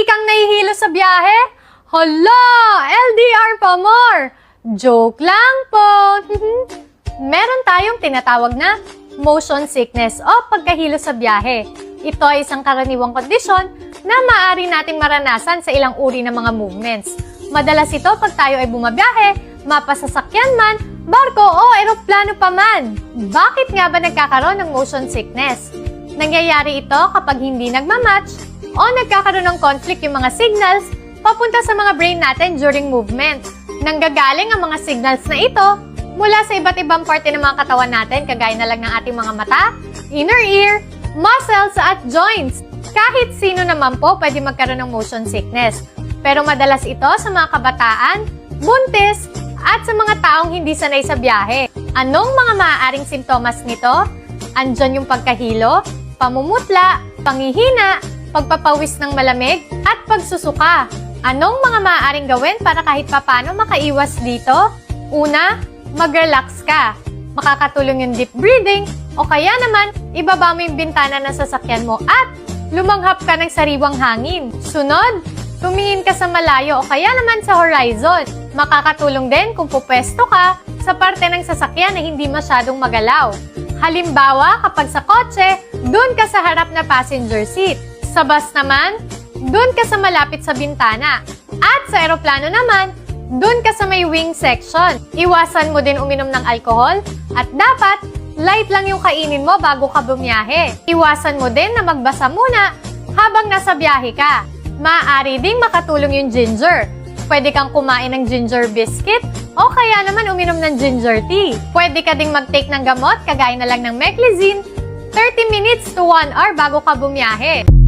kang nahihilo sa biyahe? Hala! LDR pa more! Joke lang po! Meron tayong tinatawag na motion sickness o pagkahilo sa biyahe. Ito ay isang karaniwang kondisyon na maaari nating maranasan sa ilang uri ng mga movements. Madalas ito pag tayo ay bumabiyahe, mapasasakyan man, barko o eroplano pa man. Bakit nga ba nagkakaroon ng motion sickness? Nangyayari ito kapag hindi nagmamatch o nagkakaroon ng conflict yung mga signals papunta sa mga brain natin during movement. Nanggagaling ang mga signals na ito mula sa iba't ibang parte ng mga katawan natin, kagaya na lang ng ating mga mata, inner ear, muscles at joints. Kahit sino naman po pwede magkaroon ng motion sickness. Pero madalas ito sa mga kabataan, buntis, at sa mga taong hindi sanay sa biyahe. Anong mga maaaring simptomas nito? Andyan yung pagkahilo, pamumutla, panghihina, pagpapawis ng malamig, at pagsusuka. Anong mga maaaring gawin para kahit papano makaiwas dito? Una, mag-relax ka. Makakatulong yung deep breathing o kaya naman ibaba mo yung bintana ng sasakyan mo at lumanghap ka ng sariwang hangin. Sunod, tumingin ka sa malayo o kaya naman sa horizon. Makakatulong din kung pupwesto ka sa parte ng sasakyan na hindi masyadong magalaw. Halimbawa, kapag sa kotse, dun ka sa harap na passenger seat. Sa bus naman, dun ka sa malapit sa bintana. At sa eroplano naman, dun ka sa may wing section. Iwasan mo din uminom ng alcohol at dapat light lang yung kainin mo bago ka bumiyahe. Iwasan mo din na magbasa muna habang nasa biyahe ka. Maaari ding makatulong yung ginger. Pwede kang kumain ng ginger biscuit o kaya naman uminom ng ginger tea. Pwede ka ding mag-take ng gamot kagaya na lang ng Meclizine 30 minutes to 1 hour bago ka bumiyahe.